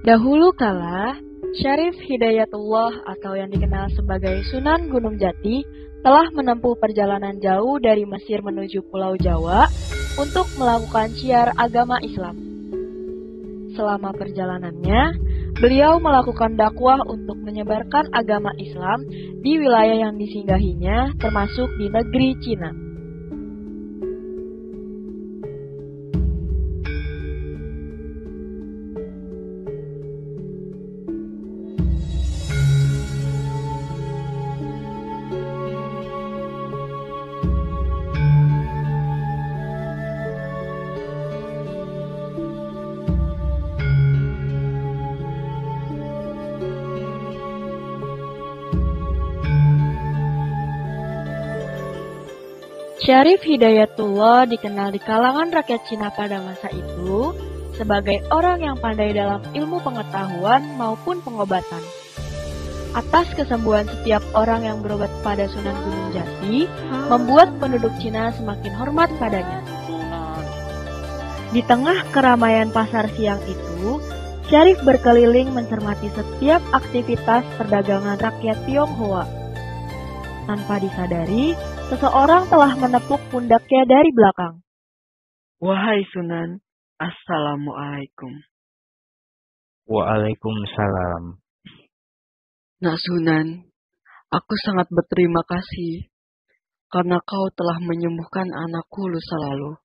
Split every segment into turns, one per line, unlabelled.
Dahulu kala, Syarif Hidayatullah atau yang dikenal sebagai Sunan Gunung Jati telah menempuh perjalanan jauh dari Mesir menuju Pulau Jawa untuk melakukan syiar agama Islam. Selama perjalanannya, beliau melakukan dakwah untuk menyebarkan agama Islam di wilayah yang disinggahinya, termasuk di negeri Cina. Syarif Hidayatullah dikenal di kalangan rakyat Cina pada masa itu sebagai orang yang pandai dalam ilmu pengetahuan maupun pengobatan. Atas kesembuhan setiap orang yang berobat pada Sunan Gunung Jati, membuat penduduk Cina semakin hormat padanya. Di tengah keramaian pasar siang itu, Syarif berkeliling mencermati setiap aktivitas perdagangan rakyat Tionghoa. Tanpa disadari, seseorang telah menepuk pundaknya dari belakang.
Wahai Sunan, Assalamualaikum.
Waalaikumsalam.
Nak Sunan, aku sangat berterima kasih karena kau telah menyembuhkan anakku lusa lalu.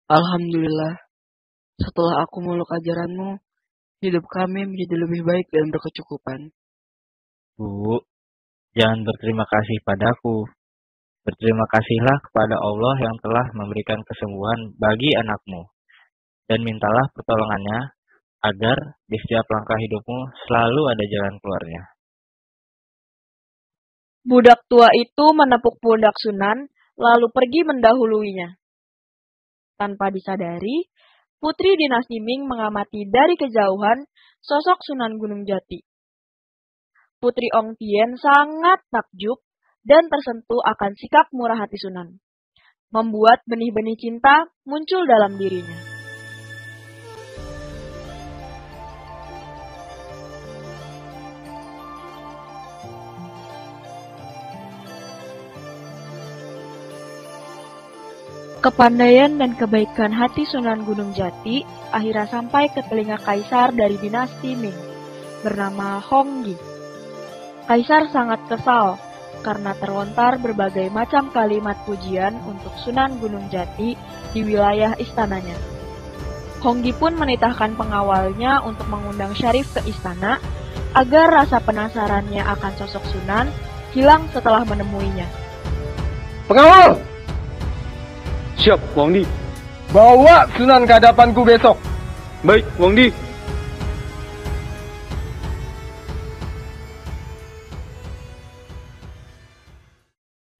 Alhamdulillah, setelah aku meluk ajaranmu, hidup kami menjadi lebih baik dan berkecukupan.
Bu, jangan berterima kasih padaku. Berterima kasihlah kepada Allah yang telah memberikan kesembuhan bagi anakmu. Dan mintalah pertolongannya agar di setiap langkah hidupmu selalu ada jalan keluarnya.
Budak tua itu menepuk pundak Sunan, lalu pergi mendahuluinya. Tanpa disadari, putri dinasti Ming mengamati dari kejauhan sosok Sunan Gunung Jati. Putri Ong Tien sangat takjub dan tersentuh akan sikap murah hati Sunan, membuat benih-benih cinta muncul dalam dirinya. Kepandaian dan kebaikan hati Sunan Gunung Jati akhirnya sampai ke telinga kaisar dari dinasti Ming, bernama Honggi. Kaisar sangat kesal karena terlontar berbagai macam kalimat pujian untuk Sunan Gunung Jati di wilayah istananya. Honggi pun menitahkan pengawalnya untuk mengundang Syarif ke istana agar rasa penasarannya akan sosok Sunan hilang setelah menemuinya.
Pengawal! Siap, Wang Di. Bawa Sunan ke hadapanku besok. Baik, Wang Di.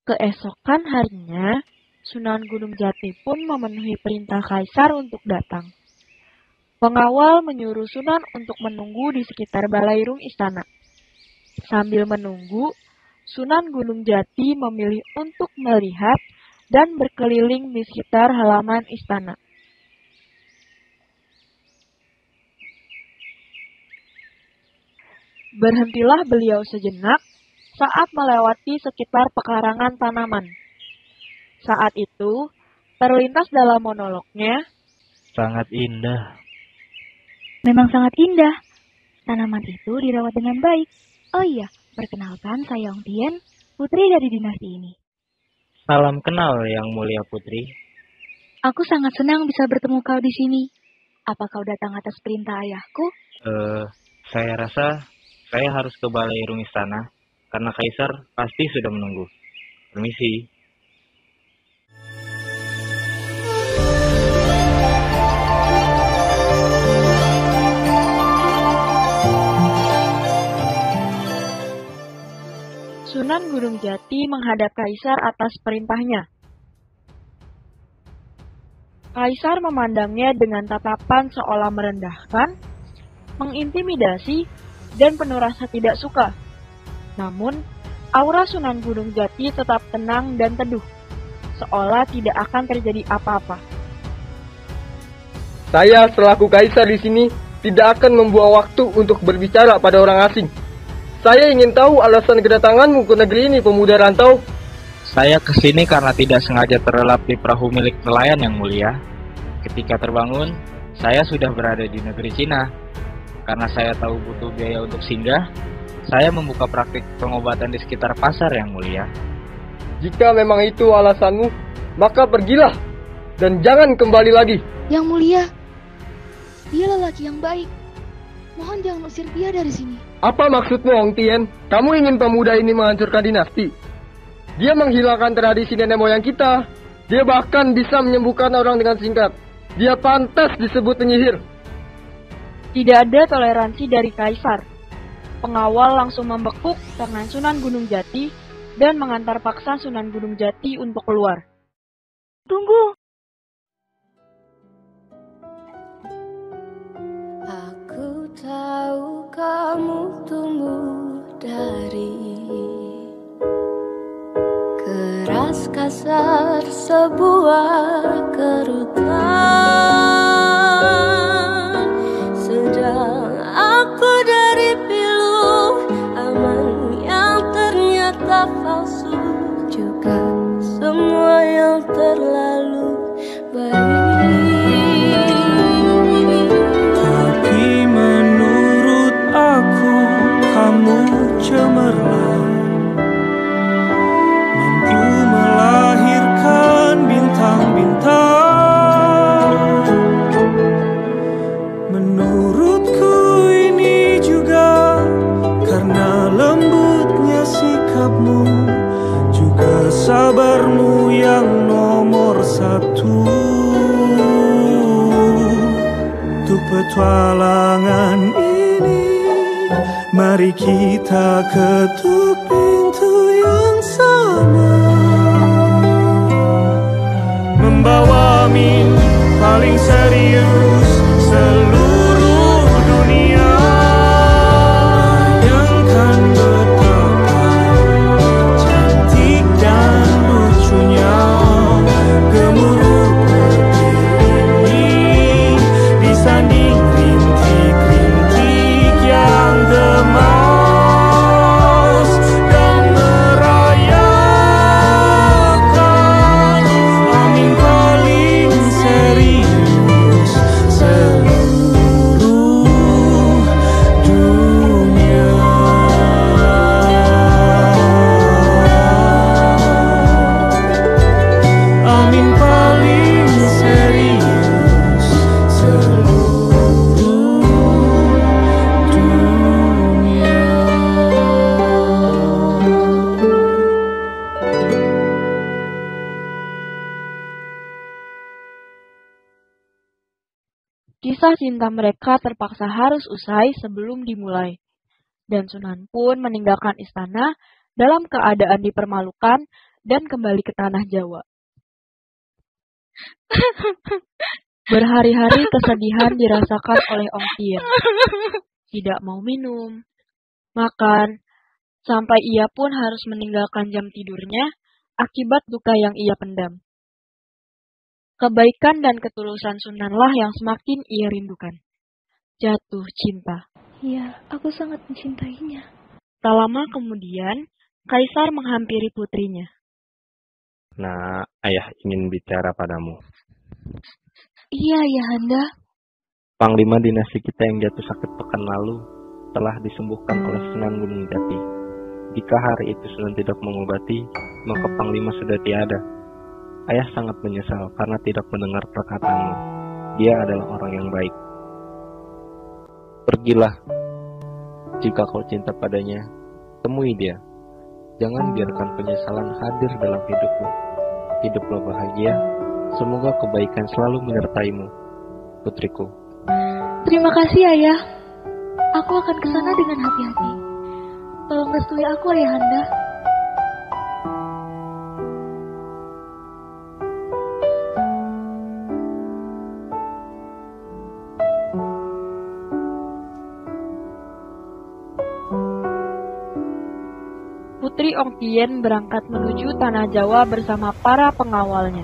Keesokan harinya, Sunan Gunung Jati pun memenuhi perintah kaisar untuk datang. Pengawal menyuruh Sunan untuk menunggu di sekitar balairung istana. Sambil menunggu, Sunan Gunung Jati memilih untuk melihat dan berkeliling di sekitar halaman istana. Berhentilah beliau sejenak saat melewati sekitar pekarangan tanaman. Saat itu, terlintas dalam monolognya,
Sangat indah.
Memang sangat indah. Tanaman itu dirawat dengan baik. Oh iya, perkenalkan saya Ong Tien, putri dari dinasti ini.
Salam kenal Yang Mulia Putri.
Aku sangat senang bisa bertemu kau di sini. Apa kau datang atas perintah ayahku?
Saya rasa saya harus ke balairung istana karena kaisar pasti sudah menunggu. Permisi.
Sunan Gunung Jati menghadap kaisar atas perintahnya. Kaisar memandangnya dengan tatapan seolah merendahkan, mengintimidasi, dan penuh rasa tidak suka. Namun, aura Sunan Gunung Jati tetap tenang dan teduh, seolah tidak akan terjadi apa-apa.
Saya selaku kaisar di sini tidak akan membuang waktu untuk berbicara pada orang asing. Saya ingin tahu alasan kedatanganmu ke negeri ini, pemuda rantau.
Saya kesini karena tidak sengaja terlelap di perahu milik nelayan yang mulia. Ketika terbangun, saya sudah berada di negeri Cina. Karena saya tahu butuh biaya untuk singgah, saya membuka praktik pengobatan di sekitar pasar yang mulia.
Jika memang itu alasanmu, maka pergilah dan jangan kembali lagi.
Yang mulia, dia lelaki yang baik. Mohon jangan usir dia dari sini.
Apa maksudmu, Ong Tien? Kamu ingin pemuda ini menghancurkan dinasti? Dia menghilangkan tradisi nenek moyang kita. Dia bahkan bisa menyembuhkan orang dengan singkat. Dia pantas disebut penyihir.
Tidak ada toleransi dari kaisar. Pengawal langsung membekuk tangan Sunan Gunung Jati dan mengantar paksa Sunan Gunung Jati untuk keluar.
Tunggu.
Aku tahu kamu tumbuh dari keras kasar sebuah kerutan, sedang aku dari pilu aman yang ternyata palsu, juga semua yang terlalu baik.
Tapi menurut aku kamu cemerlang, mampu melahirkan bintang-bintang. Menurutku ini juga karena lembutnya sikapmu, juga sabarmu yang nomor satu. Untuk petualangan ini, mari kita ketuk pintu yang sama, membawa min paling serius seluruh dunia. Bayangkan betapa cantik dan lucunya gemuruh petir ini disanding rintik-rintik yang gemas dan merayakan amin paling serius seluruh dunia. Amin paling serius seluruh dunia.
Kisah cinta mereka terpaksa harus usai sebelum dimulai. Dan Sunan pun meninggalkan istana dalam keadaan dipermalukan dan kembali ke tanah Jawa. Berhari-hari kesedihan dirasakan oleh Ong Tien. Tidak mau minum, makan, sampai ia pun harus meninggalkan jam tidurnya akibat duka yang ia pendam. Kebaikan dan ketulusan Sunanlah yang semakin ia rindukan. Jatuh cinta.
Ya, aku sangat mencintainya.
Tak lama kemudian, Kaisar menghampiri putrinya.
Nah, ayah ingin bicara padamu.
Iya, Ayahanda.
Panglima dinasti kita yang jatuh sakit pekan lalu telah disembuhkan oleh Sunan Gunung Jati. Jika hari itu Sunan tidak mengobati, maka Panglima sudah tiada. Ayah sangat menyesal karena tidak mendengar perkataanmu. Dia adalah orang yang baik. Pergilah. Jika kau cinta padanya, temui dia. Jangan biarkan penyesalan hadir dalam hidupmu. Hiduplah bahagia. Semoga kebaikan selalu menyertaimu, putriku.
Terima kasih, Ayah. Aku akan ke sana dengan hati-hati. Tolong restui aku, Ayahanda.
Putri Ong Tien berangkat menuju tanah Jawa bersama para pengawalnya.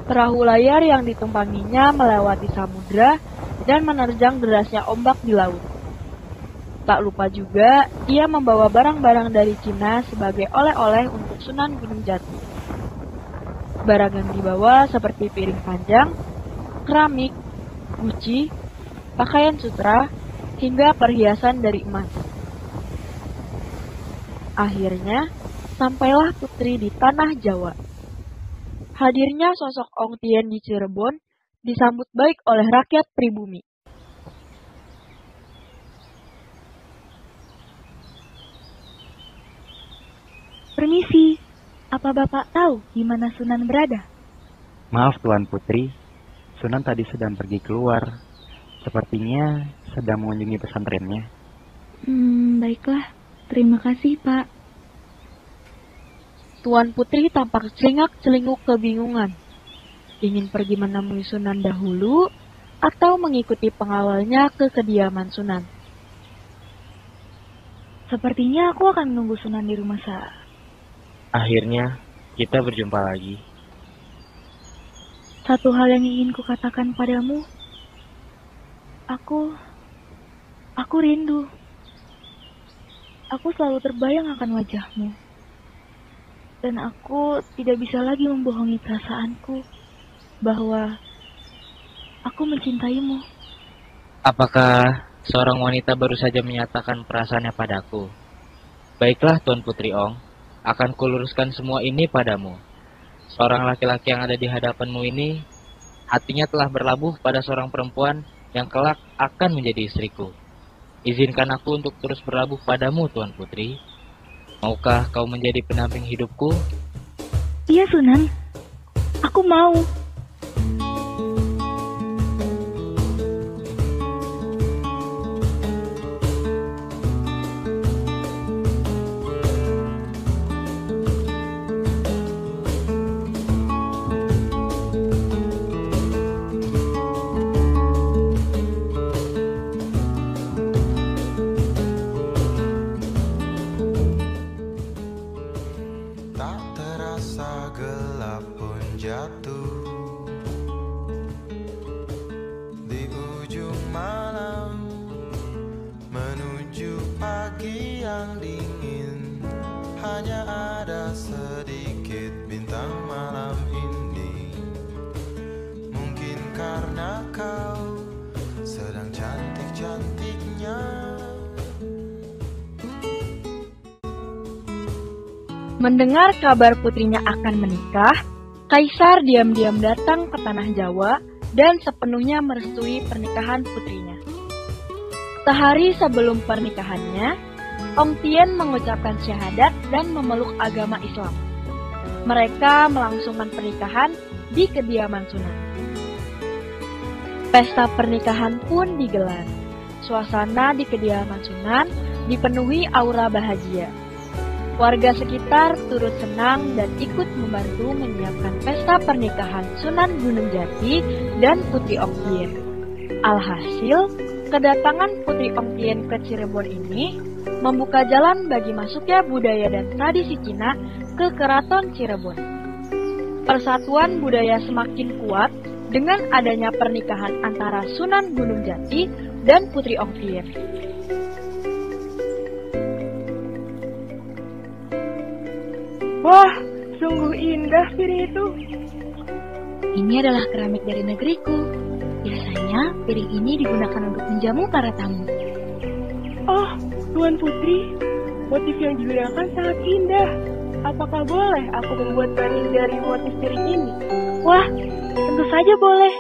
Perahu layar yang ditumpanginya melewati samudra dan menerjang derasnya ombak di laut. Tak lupa juga, ia membawa barang-barang dari Cina sebagai oleh-oleh untuk Sunan Gunung Jati. Barang yang dibawa seperti piring panjang, keramik, guci, pakaian sutra, hingga perhiasan dari emas. Akhirnya, sampailah Putri di tanah Jawa. Hadirnya sosok Ong Tien di Cirebon disambut baik oleh rakyat pribumi.
Permisi, apa Bapak tahu di mana Sunan berada?
Maaf Tuan Putri, Sunan tadi sedang pergi keluar. Sepertinya sedang mengunjungi pesantrennya.
Baiklah. Terima kasih, Pak.
Tuan Putri tampak celingak-celinguk kebingungan. Ingin pergi menemui Sunan dahulu atau mengikuti pengawalnya ke kediaman Sunan.
Sepertinya aku akan menunggu Sunan di rumah saya.
Akhirnya, kita berjumpa lagi.
Satu hal yang ingin kukatakan padamu. Aku rindu. Aku selalu terbayang akan wajahmu. Dan aku tidak bisa lagi membohongi perasaanku bahwa aku mencintaimu.
Apakah seorang wanita baru saja menyatakan perasaannya padaku? Baiklah Tuan Putri Ong, akan kuluruskan semua ini padamu. Seorang laki-laki yang ada di hadapanmu ini, hatinya telah berlabuh pada seorang perempuan yang kelak akan menjadi istriku. Izinkan aku untuk terus berlabuh padamu, Tuan Putri. Maukah kau menjadi pendamping hidupku?
Iya, Sunan. Aku mau.
Tak terasa gelap pun jatuh di ujung malam menuju pagi yang dingin. Hanya ada sedikit bintang malam ini. Mungkin karena kau sedang cantik-cantiknya.
Mendengar kabar putrinya akan menikah, Kaisar diam-diam datang ke tanah Jawa dan sepenuhnya merestui pernikahan putrinya. Sehari sebelum pernikahannya, Ong Tien mengucapkan syahadat dan memeluk agama Islam. Mereka melangsungkan pernikahan di kediaman Sunan. Pesta pernikahan pun digelar. Suasana di kediaman Sunan dipenuhi aura bahagia. Warga sekitar turut senang dan ikut membantu menyiapkan pesta pernikahan Sunan Gunung Jati dan Putri Ong Tien. Alhasil, kedatangan Putri Ong Tien ke Cirebon ini membuka jalan bagi masuknya budaya dan tradisi Cina ke Keraton Cirebon. Persatuan budaya semakin kuat dengan adanya pernikahan antara Sunan Gunung Jati dan Putri Ong Tien.
Wah, sungguh indah piring itu.
Ini adalah keramik dari negeriku. Biasanya piring ini digunakan untuk menjamu para tamu.
Oh, Tuan Putri, motif yang digunakan sangat indah. Apakah boleh aku membuat baring dari motif piring ini?
Wah, tentu saja boleh.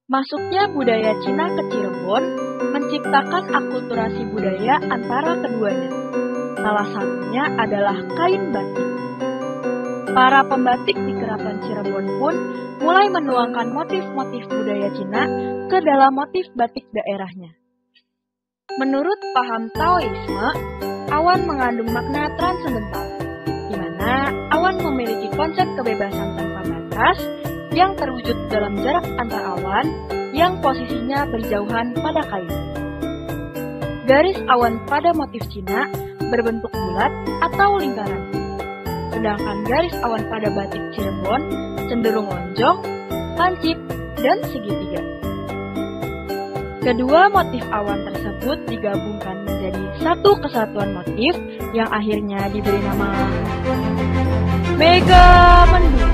Masuknya budaya Cina ke Cirebon menciptakan akulturasi budaya antara keduanya. Salah satunya adalah kain batik. Para pembatik di Keraton Cirebon pun mulai menuangkan motif-motif budaya Cina ke dalam motif batik daerahnya. Menurut paham Taoisme, awan mengandung makna transendental, di mana awan memiliki konsep kebebasan tanpa batas yang terwujud dalam jarak antar awan yang posisinya berjauhan pada kain. Garis awan pada motif Cina berbentuk bulat atau lingkaran. Sedangkan garis awan pada batik Cirebon cenderung lonjong, lancip, dan segitiga. Kedua motif awan tersebut digabungkan menjadi satu kesatuan motif yang akhirnya diberi nama Mega Mendung.